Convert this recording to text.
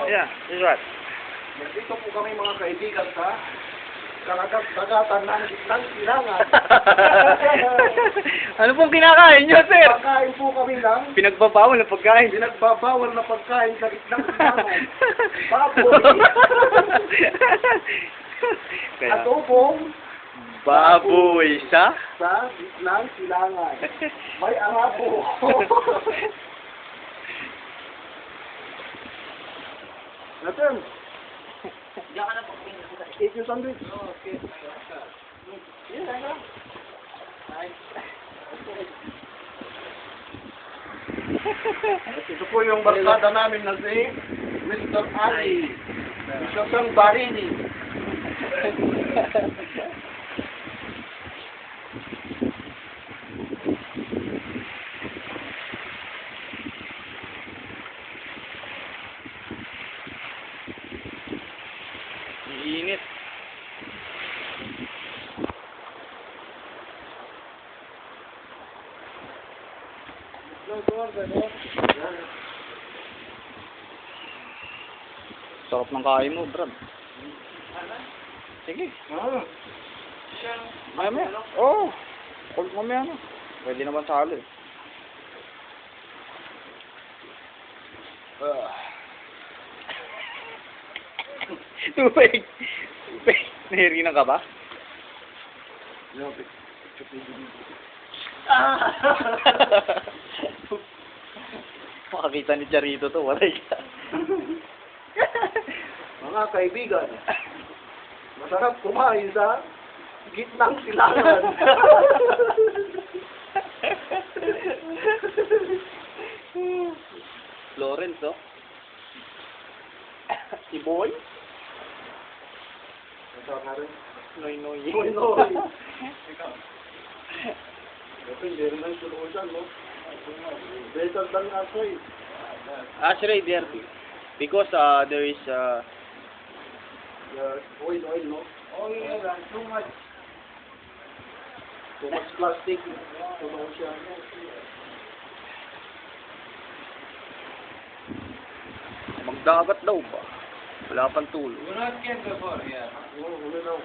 Yeah, this what? Nandito po kami mga kaibigan sa dagatan ng Silangan. Ano pong kinakain nyo, sir? Pagkain po kami ng Pinagbabawal na pagkain. pinagbabawal na pagkain sa gitnang Silangan. Baboy. Kaya, Adobong baboy sa? sa gitnang Silangan. May arabo. Natin. Diyan ka na po. Eat your sandwich. Okay. Yeah, I know. Ito po yung barkada namin na si Mr. Ali. Mr. Barini. Iinit. Sarap ng kain mo, Brad. Sige. Mamaya. Oo. Kulit mamaya na. Pwede naman sa halo eh. Tubig. Tubig. Nahirinan ka ba? Makakita ni Charito to, walay ka. Mga kaibigan, masarap kumain sa gitnang Silangan. Lawrence, oh. Si Boy. Masarap na rin. Noy-noy. Noy, noy. Ito, hindi rin ang sulusan, no? Better than asoy. Actually, there, because there is Oil, no? Oh, yeah. Too much. Too much plastic. Tumaw siya. magdagat daw ba? Wala pang tulog. You not get before, yeah. Oo, huli na.